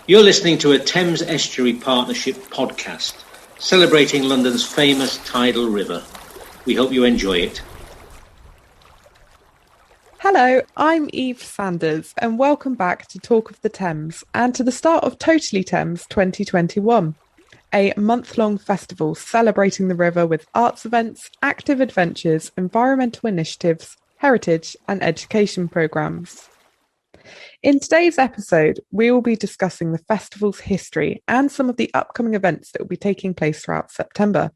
You're listening to a Thames Estuary Partnership podcast, celebrating London's famous tidal river. We hope you enjoy it. Hello, I'm Eve Sanders and welcome back to Talk of the Thames and to the start of Totally Thames 2021, a month-long festival celebrating the river with arts events, active adventures, environmental initiatives, heritage and education programmes. In today's episode, we will be discussing the festival's history and some of the upcoming events that will be taking place throughout September.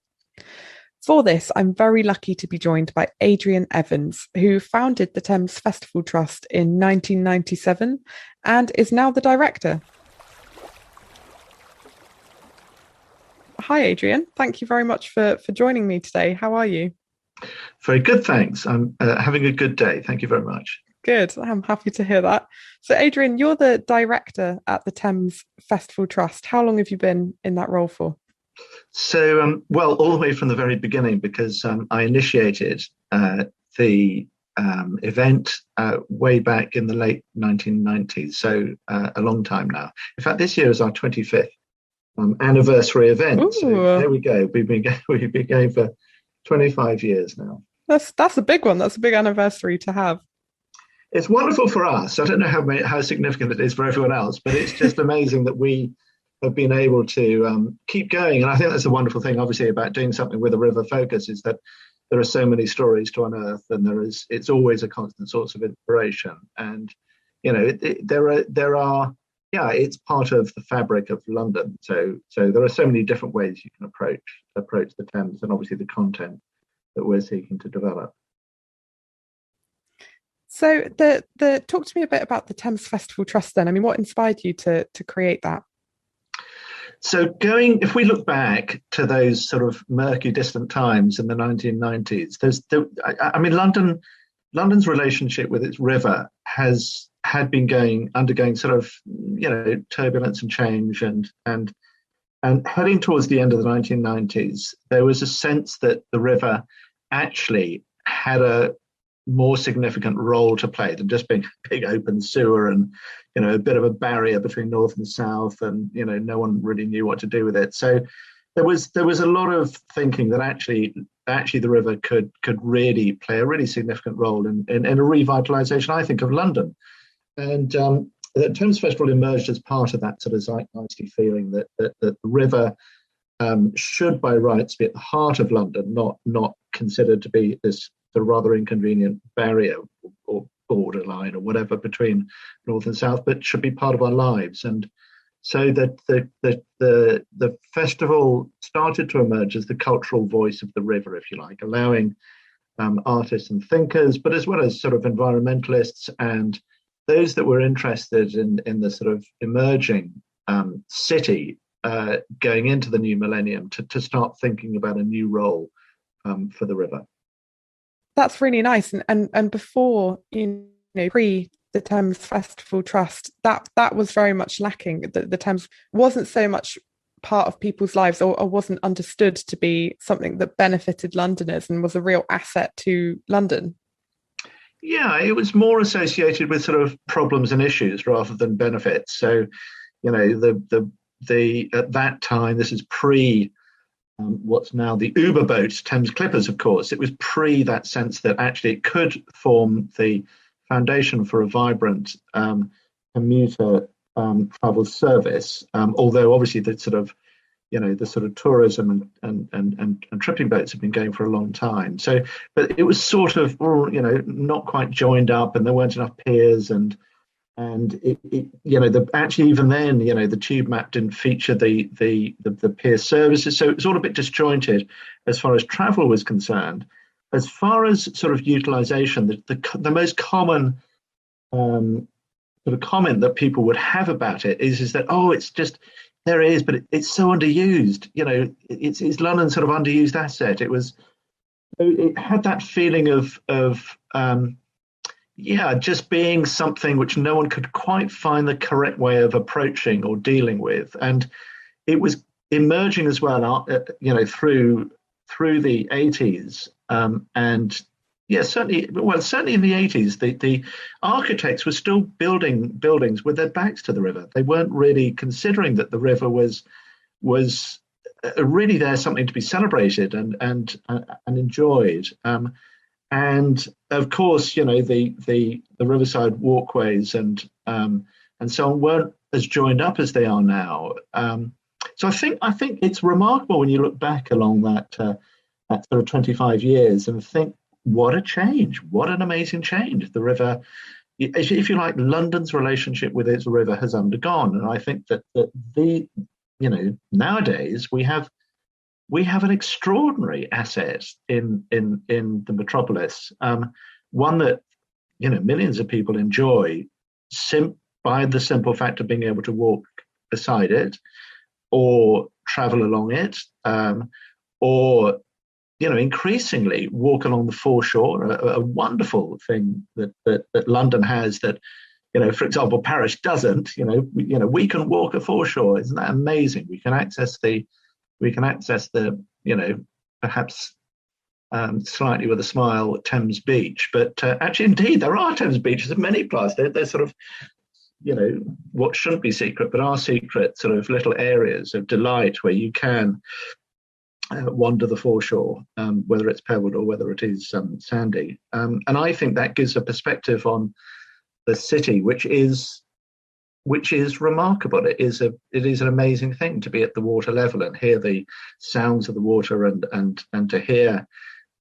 For this, I'm very lucky to be joined by Adrian Evans, who founded the Thames Festival Trust in 1997 and is now the director. Hi, Adrian. Thank you very much for joining me today. How are you? Very good, thanks. I'm having a good day. Thank you very much. Good. I'm happy to hear that. So, Adrian, you're the director at the Thames Festival Trust. How long have you been in that role for? So, well, all the way from the very beginning, because I initiated the event way back in the late 1990s, so a long time now. In fact, this year is our 25th anniversary event. Ooh. So there we go. We've been going for 25 years now. That's a big one. That's a big anniversary to have. It's wonderful for us. I don't know how significant it is for everyone else, but it's just amazing that we have been able to keep going. And I think that's a wonderful thing, obviously, about doing something with a river focus, is that there are so many stories to unearth, and it's always a constant source of inspiration. And it's part of the fabric of London. So there are so many different ways you can approach the Thames, and obviously the content that we're seeking to develop. So talk to me a bit about the Thames Festival Trust then. I mean, what inspired you to create that? So if we look back to those sort of murky, distant times in the 1990s, London's relationship with its river had been undergoing sort of, turbulence and change, and heading towards the end of the 1990s, there was a sense that the river actually had a more significant role to play than just being a big open sewer and a bit of a barrier between north and south, and no one really knew what to do with it. So there was a lot of thinking that actually the river could really play a really significant role in a revitalization, I think, of London. And the Thames Festival emerged as part of that sort of zeitgeisty feeling that the river should by rights be at the heart of London, not considered to be this the rather inconvenient barrier or borderline or whatever between north and south, but should be part of our lives. And so that the festival started to emerge as the cultural voice of the river, if you like, allowing artists and thinkers, but as well as sort of environmentalists and those that were interested in the sort of emerging city going into the new millennium to start thinking about a new role for the river. That's really nice. And before, pre the Thames Festival Trust, that was very much lacking. The Thames wasn't so much part of people's lives or wasn't understood to be something that benefited Londoners and was a real asset to London. Yeah, it was more associated with sort of problems and issues rather than benefits. So, at that time, this is pre what's now the Uber boat, Thames Clippers, of course. It was pre that sense that actually it could form the foundation for a vibrant commuter travel service. Although obviously the sort of tourism and tripping boats have been going for a long time. So, but it was sort of not quite joined up, and there weren't enough piers, and actually even then the tube map didn't feature the pier services, so it was all a bit disjointed as far as travel was concerned. As far as sort of utilization, the most common sort of comment that people would have about it is that it's just there is, but it's so underused. It's London's sort of underused asset. It had that feeling of just being something which no one could quite find the correct way of approaching or dealing with. And it was emerging as well, through the 80s. And yeah, certainly. Well, certainly in the 80s, the architects were still building buildings with their backs to the river. They weren't really considering that the river was really there, something to be celebrated and enjoyed. And of course, the riverside walkways and so on weren't as joined up as they are now. So I think it's remarkable when you look back along that sort of 25 years and think, what a change! What an amazing change the river, if you like, London's relationship with its river has undergone. And I think that nowadays we have an extraordinary asset in the metropolis, one that millions of people enjoy by the simple fact of being able to walk beside it, or travel along it, or increasingly walk along the foreshore. A wonderful thing that London has that, for example, Paris doesn't. We can walk a foreshore. Isn't that amazing? We can access the perhaps slightly with a smile, Thames Beach. But actually, indeed, there are Thames beaches in many places. They're sort of, what shouldn't be secret, but are secret sort of little areas of delight where you can wander the foreshore, whether it's pebbled or whether it is sandy. And I think that gives a perspective on the city, which is remarkable. It is an amazing thing to be at the water level and hear the sounds of the water and to hear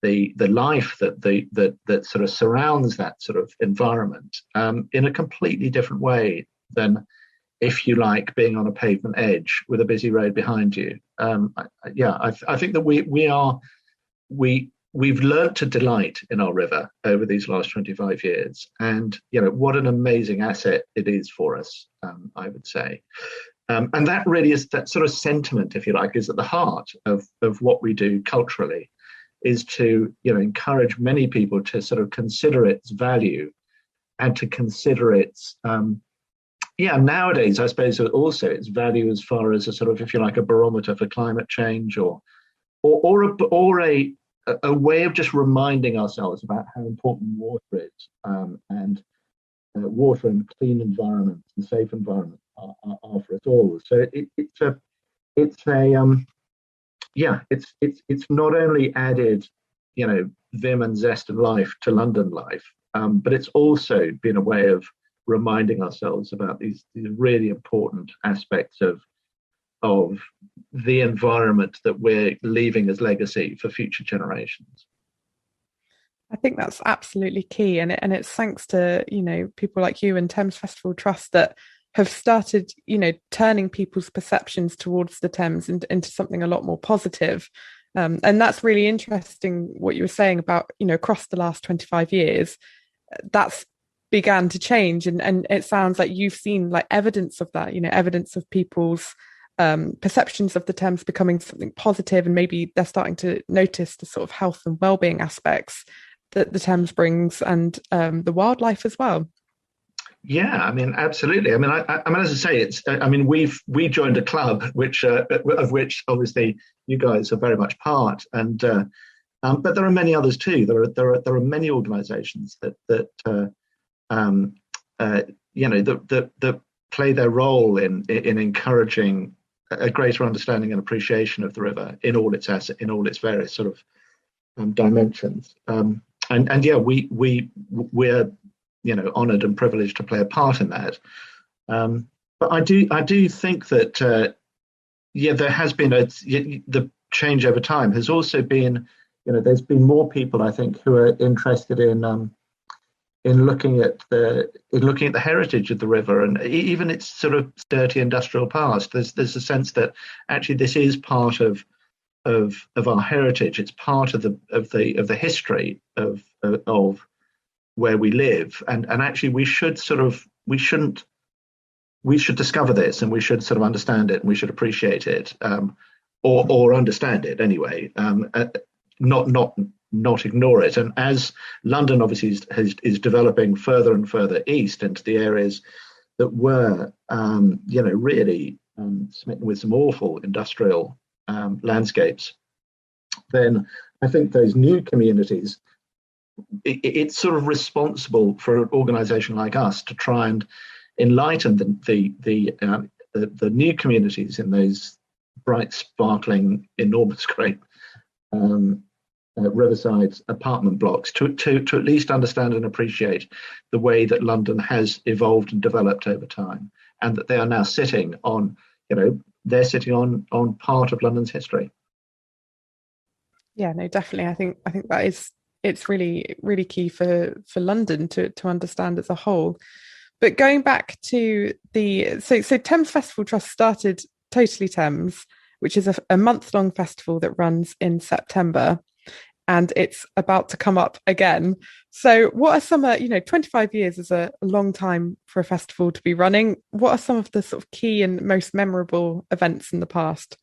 the life that sort of surrounds that sort of environment in a completely different way than, if you like, being on a pavement edge with a busy road behind you. I think that we've learnt to delight in our river over these last 25 years, and what an amazing asset it is for us, I would say. And that really is, that sort of sentiment, if you like, is at the heart of what we do culturally, is to encourage many people to sort of consider its value and to consider its nowadays, I suppose, also its value as far as a sort of, if you like, a barometer for climate change, or a way of just reminding ourselves about how important water is, and water and clean environments and safe environments are for us all. So it's not only added vim and zest and life to London life, but it's also been a way of reminding ourselves about these really important aspects of the environment that we're leaving as legacy for future generations. I think that's absolutely key, and it's thanks to people like you and Thames Festival Trust that have started turning people's perceptions towards the Thames into something a lot more positive. And that's really interesting what you were saying about across the last 25 years that's began to change, and it sounds like you've seen like evidence of that, evidence of people's perceptions of the Thames becoming something positive, and maybe they're starting to notice the sort of health and well-being aspects that the Thames brings, and the wildlife as well. Yeah, I mean, absolutely. I mean, as I say, we joined a club which of which obviously you guys are very much part, and but there are many others too. There are many organisations that play their role in encouraging a greater understanding and appreciation of the river in all its various sort of dimensions. We're honoured and privileged to play a part in that. But I do think that there has been the change over time has also been, there's been more people, I think, who are interested in looking at the heritage of the river, and even its sort of dirty industrial past. There's a sense that actually this is part of our heritage. It's part of the history of where we live, and actually we should discover this, and we should sort of understand it, and we should appreciate it, or understand it anyway, not ignore it. And as London obviously is developing further and further east into the areas that were really smitten with some awful industrial landscapes, then I think those new communities it's sort of responsible for an organisation like us to try and enlighten the new communities in those bright, sparkling, enormous, great riverside apartment blocks to at least understand and appreciate the way that London has evolved and developed over time, and that they are now sitting on, they're sitting on part of London's history. Yeah, no, definitely. I think that it's really, really key for London to understand as a whole. But going back to so Thames Festival Trust started Totally Thames, which is a month-long festival that runs in September, and it's about to come up again. So what are some, 25 years is a long time for a festival to be running. What are some of the sort of key and most memorable events in the past?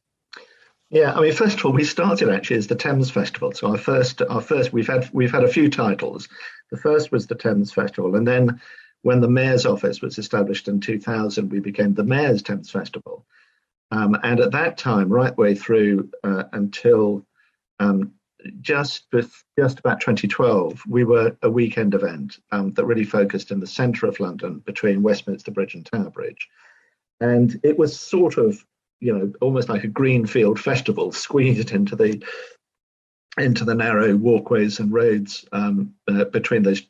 Yeah, I mean, first of all, we started actually as the Thames Festival. So our first, we've had a few titles. The first was the Thames Festival, and then when the Mayor's Office was established in 2000, we became the Mayor's Thames Festival. And at that time, right the way through until just about 2012, we were a weekend event that really focused in the centre of London between Westminster Bridge and Tower Bridge. And it was sort of, almost like a greenfield festival squeezed into the narrow walkways and roads between those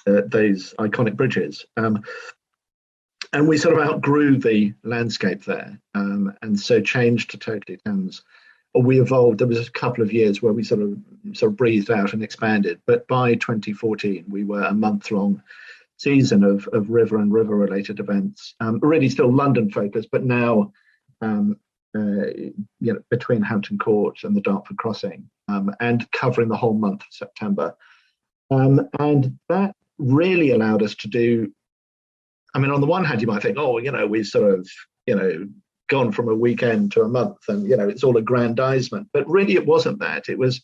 iconic bridges. And we sort of outgrew the landscape there, and so changed to Totally Thames. Or we evolved. There was a couple of years where we sort of breathed out and expanded. But by 2014, we were a month-long season of river and river-related events, really still London-focused, but now between Hampton Court and the Dartford Crossing, and covering the whole month of September. And that really allowed us to do. I mean, on the one hand, you might think, we sort of, gone from a weekend to a month, and it's all aggrandizement. But really, it wasn't that. It was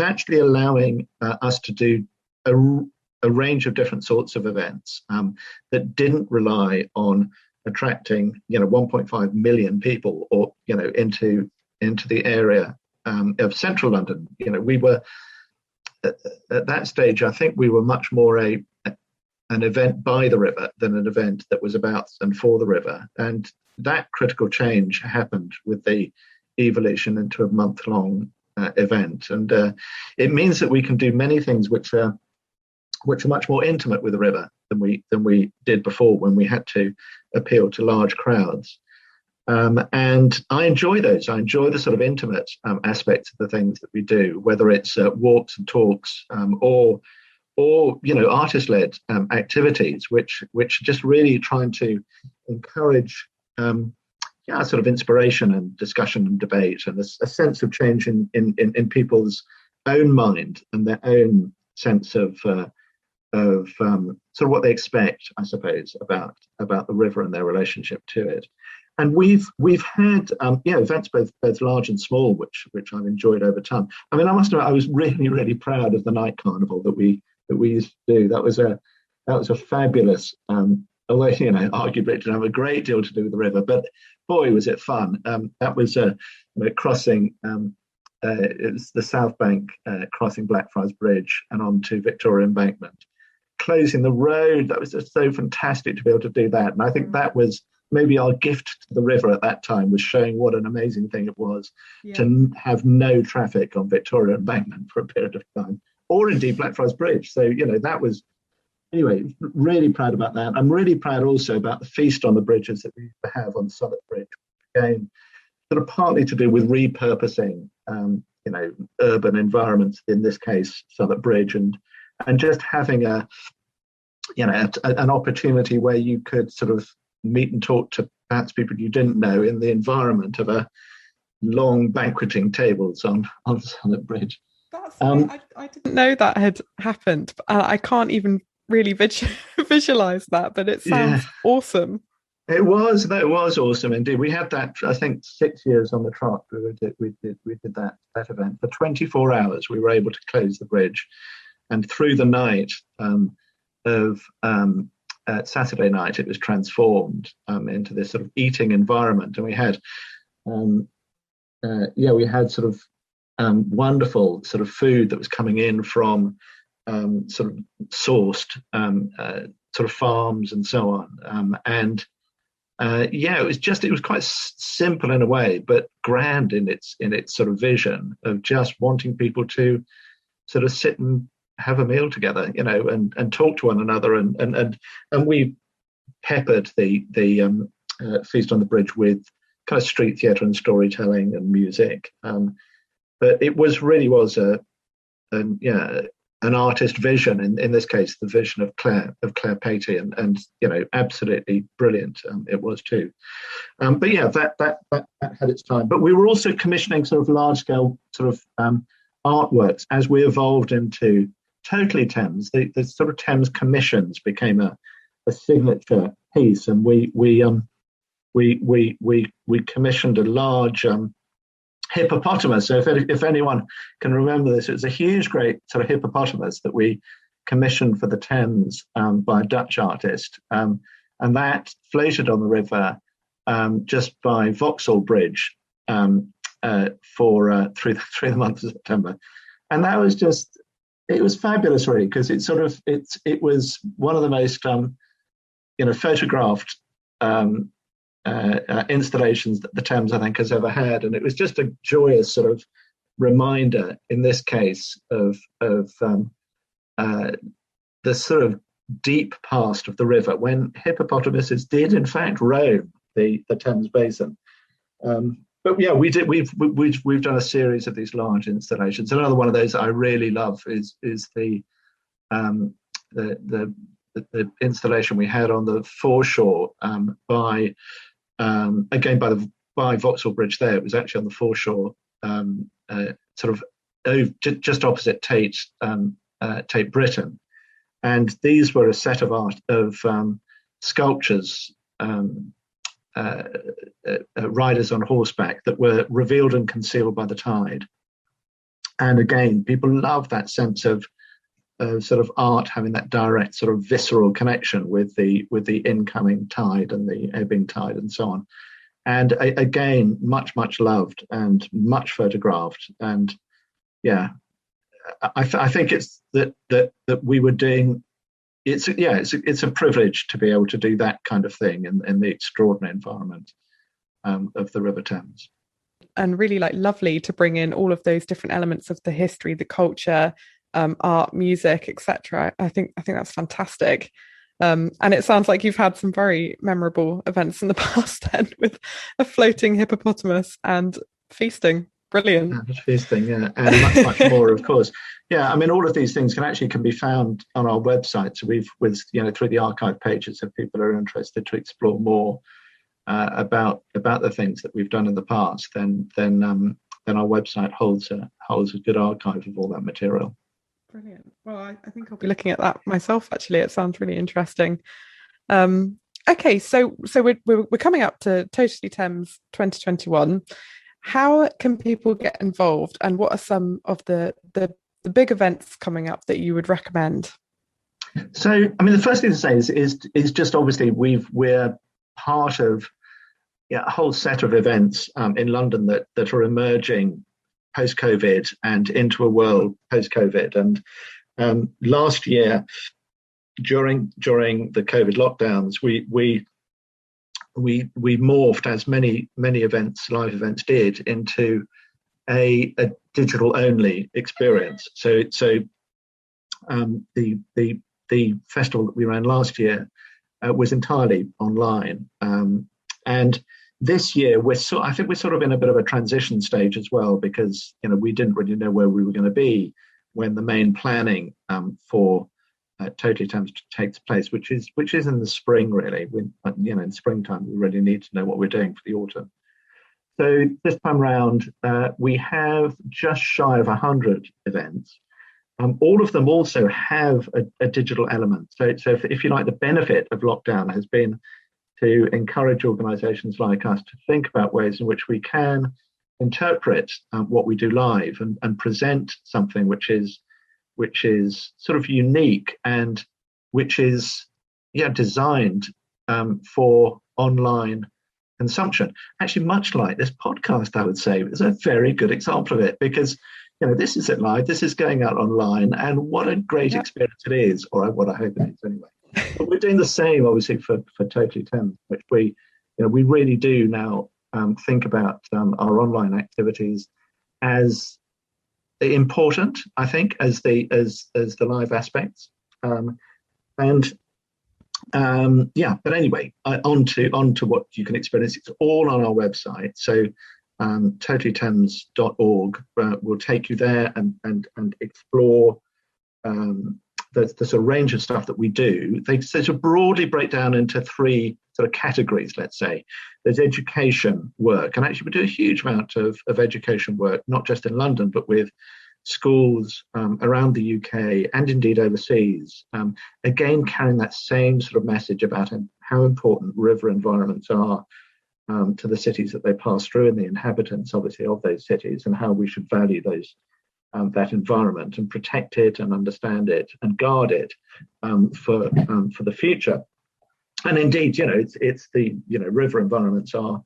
actually allowing us to do a range of different sorts of events that didn't rely on attracting 1.5 million people or into the area of central London. We were at that stage, I think we were much more an event by the river than an event that was about and for the river. And that critical change happened with the evolution into a month-long event, and it means that we can do many things which are much more intimate with the river than we did before, when we had to appeal to large crowds. And I enjoy those. I enjoy the sort of intimate aspects of the things that we do, whether it's walks and talks or artist-led activities, which just really trying to encourage sort of inspiration and discussion and debate, and a sense of change in people's own mind and their own sense of sort of what they expect, I suppose, about the river and their relationship to it. And we've had events both large and small, which I've enjoyed over time. I mean, I must admit, I was really, really proud of the night carnival that we used to do. That was a fabulous. Although arguably it didn't have a great deal to do with the river, but boy, was it fun. That was crossing. It was the South Bank, crossing Blackfriars Bridge and onto Victoria Embankment, closing the road. That was just so fantastic to be able to do that. And I think that was maybe our gift to the river at that time, was showing what an amazing thing it was to have no traffic on Victoria Embankment for a period of time, or indeed Blackfriars Bridge. So that was. Anyway, really proud about that. I'm really proud also about the feast on the bridges that we used to have on Southwark Bridge. Again, sort of partly to do with repurposing, urban environments, in this case, Southwark Bridge, and just having an opportunity where you could sort of meet and talk to perhaps people you didn't know in the environment of a long banqueting tables on Southwark Bridge. That's I didn't know that had happened. I can't even really visualize that, but it sounds awesome. It was awesome indeed. We had that, I think, 6 years on the trot. We did that event for 24 hours. We were able to close the bridge, and through the night of Saturday night, it was transformed into this sort of eating environment, and we had sort of wonderful sort of food that was coming in from sort of sourced sort of farms and so on. It was quite simple in a way, but grand in its sort of vision of just wanting people to sort of sit and have a meal together, and talk to one another, and we peppered the Feast on the Bridge with kind of street theatre and storytelling and music. But it really was an artist vision, in this case the vision of Claire Patey, and absolutely brilliant it was too. But yeah, that had its time. But we were also commissioning sort of large scale sort of artworks as we evolved into Totally Thames. The sort of Thames commissions became a signature piece, and we commissioned a large hippopotamus. So if anyone can remember this, it was a huge, great sort of hippopotamus that we commissioned for the Thames by a Dutch artist, and that floated on the river just by Vauxhall Bridge for through the month of September, and that was it was fabulous, really, because it was one of the most photographed installations that the Thames, I think, has ever had, and it was just a joyous sort of reminder, in this case, of the sort of deep past of the river when hippopotamuses did, in fact, roam the Thames basin. But yeah, we've done a series of these large installations. Another one of those I really love is the installation we had on the foreshore by Vauxhall Bridge. There, it was actually on the foreshore, sort of just opposite Tate Britain, and these were a set of sculptures. Riders on horseback that were revealed and concealed by the tide, and again, people love that sense of sort of art having that direct sort of visceral connection with the incoming tide and the ebbing tide and so on. And again, much loved and much photographed. And yeah, I think it's that we were doing. It's a privilege to be able to do that kind of thing in the extraordinary environment of the River Thames. And really lovely to bring in all of those different elements of the history, the culture, art, music, etc. I think that's fantastic. And it sounds like you've had some very memorable events in the past then, with a floating hippopotamus and feasting. Brilliant. And feasting, yeah, and much more, of course. Yeah, I mean, all of these things can be found on our website. So through the archive pages, if people are interested to explore more about the things that we've done in the past, then our website holds a good archive of all that material. Brilliant. Well, I think I'll be looking at that myself. Actually, it sounds really interesting. Okay, so we're coming up to Totally Thames 2021. How can people get involved, and what are some of the big events coming up that you would recommend? So, I mean, the first thing to say is just obviously we're part of a whole set of events in London that are emerging post-COVID and into a world post-COVID. And last year, during the COVID lockdowns, we morphed, as many live events did, into a digital only experience. So the festival that we ran last year was entirely online, and this year I think we're sort of in a bit of a transition stage as well, because we didn't really know where we were going to be when the main planning for Totally Thames takes place, which is in the spring, really. In springtime, we really need to know what we're doing for the autumn. So this time round, we have just shy of 100 events. All of them also have a digital element. So if you like, the benefit of lockdown has been to encourage organisations like us to think about ways in which we can interpret what we do live and present something which is sort of unique and which is designed for online consumption. Actually, much like this podcast, I would say, is a very good example of it, because this isn't live, this is going out online, and what a great experience it is, or what I hope it is anyway. But we're doing the same, obviously, for Totally Thames, which we really do now think about our online activities as important, I think, as the live aspects. But anyway, on to what you can experience. It's all on our website. So totallythames.org will take you there and explore the sort of range of stuff that we do. They sort of broadly break down into three sort of categories, let's say. There's education work, and actually we do a huge amount of education work, not just in London, but with schools around the UK and indeed overseas. Again, carrying that same sort of message about how important river environments are to the cities that they pass through and the inhabitants, obviously, of those cities, and how we should value those that environment and protect it and understand it and guard it for the future. And indeed, it's the river environments are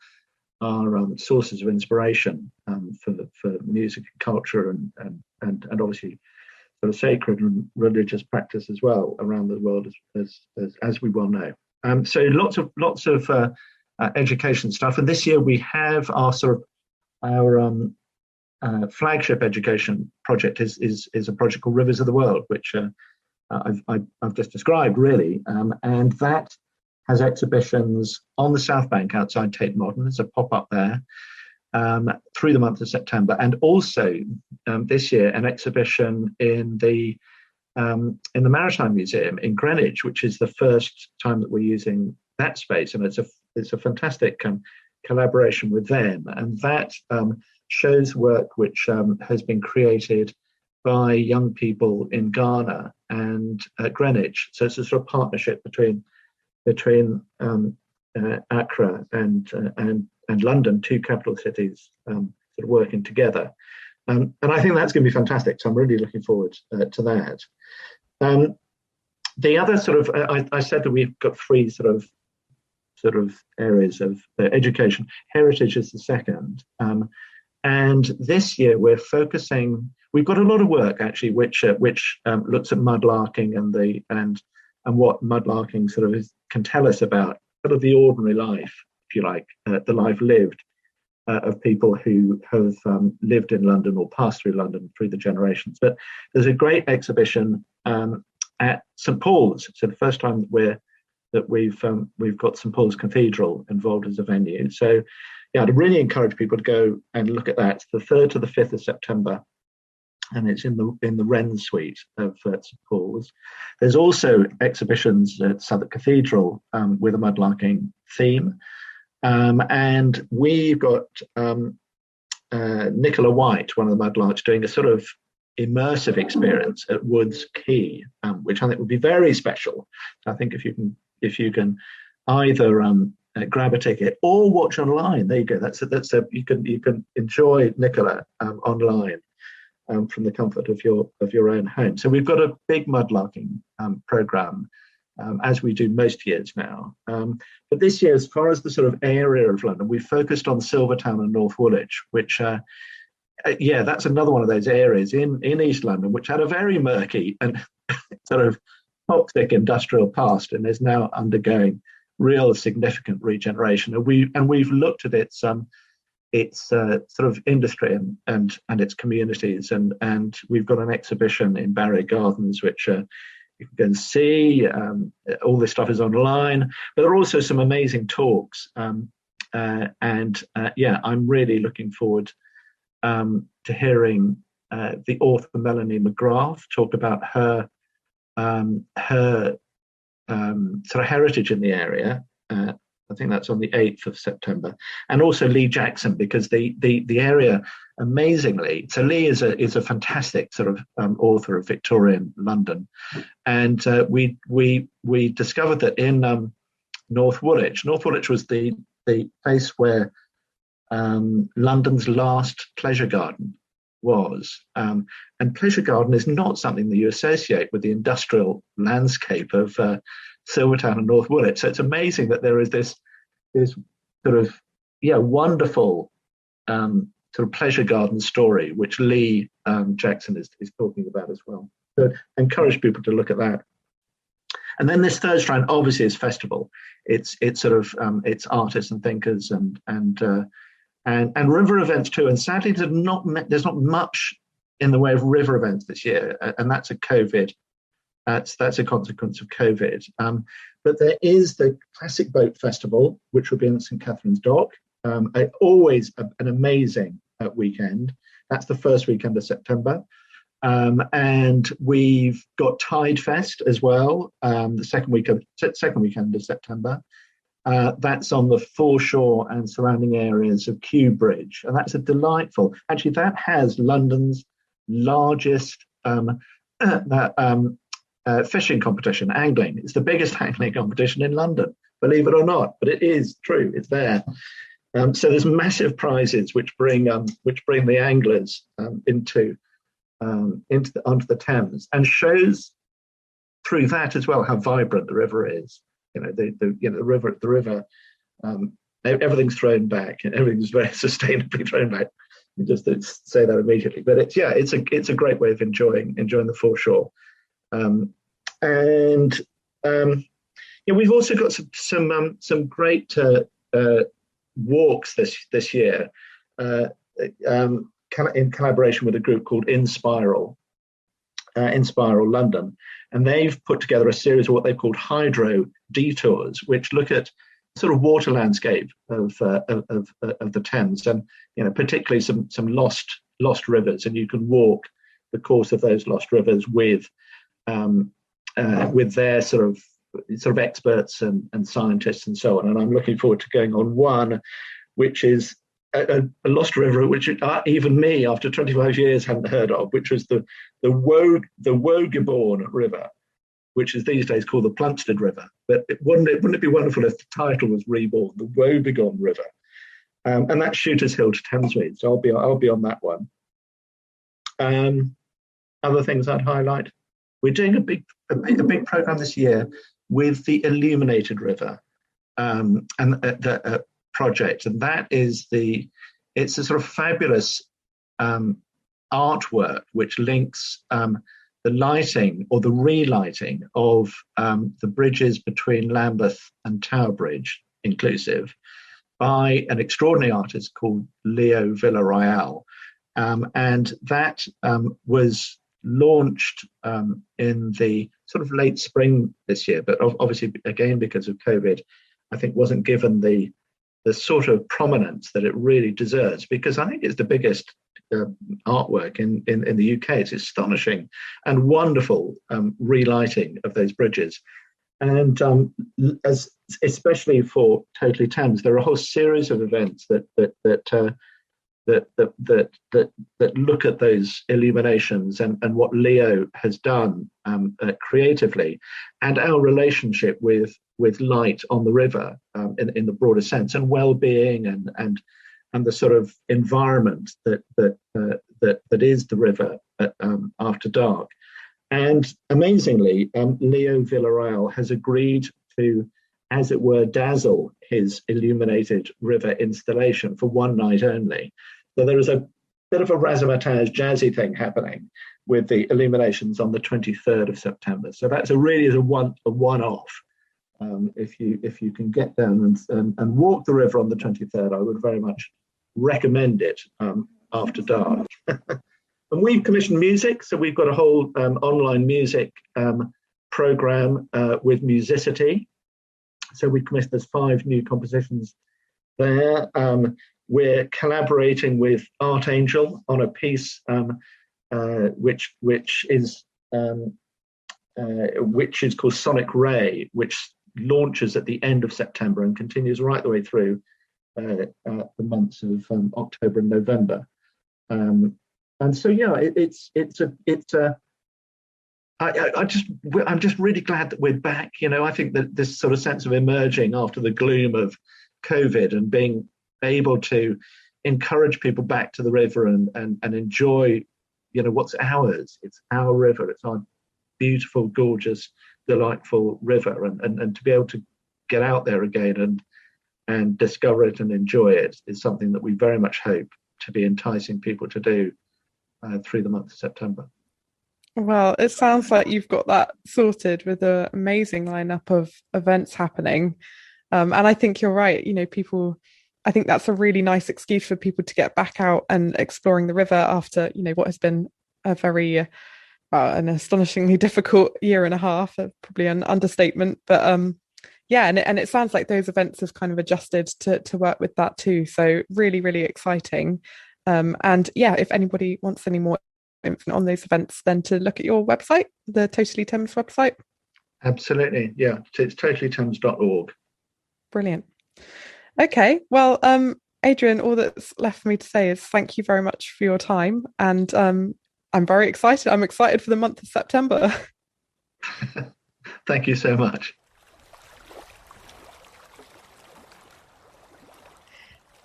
sources of inspiration for music and culture and obviously sort of sacred and religious practice as well around the world, as we well know. So lots of education stuff, and this year we have our flagship education project is a project called Rivers of the World, which I've just described, really, and that has exhibitions on the South Bank outside Tate Modern. There's a pop-up there through the month of September, and also this year an exhibition in the Maritime Museum in Greenwich, which is the first time that we're using that space, and it's a fantastic collaboration with them, and that shows work which has been created by young people in Ghana and Greenwich. So it's a sort of partnership between Accra and London, two capital cities, sort of working together. And I think that's going to be fantastic. So I'm really looking forward to that. The other sort of, I said that we've got three sort of areas of education. Heritage is the second. And this year we're focusing. We've got a lot of work actually, which looks at mudlarking and what mudlarking sort of can tell us about sort of the ordinary life, if you like, the life lived of people who have lived in London or passed through London through the generations. But there's a great exhibition at St Paul's. So the first time that we've got St Paul's Cathedral involved as a venue. So yeah, I'd really encourage people to go and look at that. It's the 3rd to the 5th of September, and it's in the Wren Suite of St Paul's. There's also exhibitions at Southwark Cathedral with a mudlarking theme, and we've got Nicola White, one of the mudlarks, doing a sort of immersive experience at Woods Quay, which I think would be very special. I think if you can either grab a ticket or watch online, there you go. You can enjoy Nicola online from the comfort of your own home. So we've got a big mudlarking program, as we do most years now. But this year, as far as the sort of area of London, we focused on Silvertown and North Woolwich, which that's another one of those areas in East London which had a very murky and sort of toxic industrial past, and is now undergoing real significant regeneration. And we've looked at its sort of industry and its communities, and we've got an exhibition in Barry Gardens which you can go and see. All this stuff is online, but there are also some amazing talks, and I'm really looking forward to hearing the author Melanie McGrath talk about her sort of heritage in the area. I think that's on the 8th of September, and also Lee Jackson, because the area, amazingly, so Lee is a fantastic sort of author of Victorian London, and we discovered that in North Woolwich was the place where London's last pleasure garden was, and pleasure garden is not something that you associate with the industrial landscape of Silvertown and North Woolwich. So it's amazing that there is this sort of wonderful sort sort of pleasure garden story, which Lee Jackson is talking about as well. So I encourage people to look at that. And then this third strand obviously is festival. It's sort of it's artists and thinkers and river events too. And sadly, there's not much in the way of river events this year, and that's a COVID. That's a consequence of COVID. But there is the Classic Boat Festival, which will be in St Catherine's Dock. Always an amazing weekend. That's the first weekend of September. And we've got Tide Fest as well, the second weekend of September. That's on the foreshore and surrounding areas of Kew Bridge, and that's a delightful. Actually, that has London's largest fishing competition, angling. It's the biggest angling competition in London, believe it or not, but it is true. It's there. So there's massive prizes which bring the anglers onto the Thames, and shows through that as well how vibrant the river is. The river. Everything's thrown back, and everything's very sustainably thrown back. You just say that immediately, but it's a great way of enjoying the foreshore. We've also got some great walks this year in collaboration with a group called In Spiral London, and they've put together a series of what they've called hydro detours, which look at sort of water landscape of the Thames, and particularly some lost rivers, and you can walk the course of those lost rivers with their sort of experts and scientists and so on. And I'm looking forward to going on one, which is a lost river, which even me, after 25 years, hadn't heard of, which was the Wogiborn River, which is these days called the Plumstead River. But wouldn't it be wonderful if the title was reborn, the Woebegone River? And that's Shooters Hill to Thamesmead, so I'll be on that one. Other things I'd highlight: we're doing a big program this year with the Illuminated River and the project, and that is it's a sort of fabulous artwork which links the lighting or the relighting of the bridges between Lambeth and Tower Bridge inclusive by an extraordinary artist called Leo Villarreal, and that was launched in the sort of late spring this year, but obviously again because of COVID, I think wasn't given the sort of prominence that it really deserves, because I think it's the biggest artwork in the UK. It's astonishing and wonderful relighting of those bridges, and especially for Totally Thames, there are a whole series of events that look at those illuminations and what Leo has done creatively, and our relationship with light on the river in the broader sense, and well-being and the sort of environment that is the river after dark. And amazingly, Leo Villarreal has agreed to, as it were, dazzle his illuminated river installation for one night only. So there is a bit of a razzmatazz jazzy thing happening with the illuminations on the 23rd of September. So that's a one-off. If you can get down and walk the river on the 23rd, I would very much recommend it after dark. And we've commissioned music, so we've got a whole online music program with Musicity. So we've commissioned, there's 5 new compositions there. We're collaborating with Archangel on a piece which is called Sonic Ray, which launches at the end of September and continues right the way through the months of October and November. And so I'm just really glad that we're back. I think that this sort of sense of emerging after the gloom of COVID and being able to encourage people back to the river and enjoy, what's ours. It's our river. It's our beautiful, gorgeous, delightful river, and to be able to get out there again and discover it and enjoy it is something that we very much hope to be enticing people to do through the month of September. Well, it sounds like you've got that sorted with an amazing lineup of events happening. And I think you're right. I think that's a really nice excuse for people to get back out and exploring the river after, what has been a very, an astonishingly difficult year and a half, probably an understatement. But and it sounds like those events have kind of adjusted to work with that too. So really, really exciting. If anybody wants any more information on those events, then to look at your website, the Totally Thames website. Absolutely, yeah. It's totallythames.org. Brilliant. Okay, well, Adrian, all that's left for me to say is thank you very much for your time, and I'm very excited. I'm excited for the month of September. Thank you so much.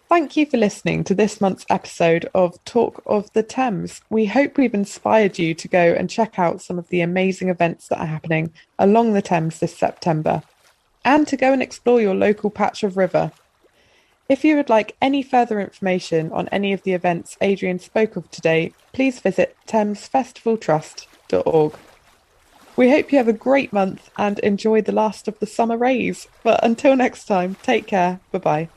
Thank you for listening to this month's episode of Talk of the Thames. We hope we've inspired you to go and check out some of the amazing events that are happening along the Thames this September, and to go and explore your local patch of river. If you would like any further information on any of the events Adrian spoke of today, please visit thamesfestivaltrust.org. We hope you have a great month and enjoy the last of the summer rays. But until next time, take care. Bye-bye.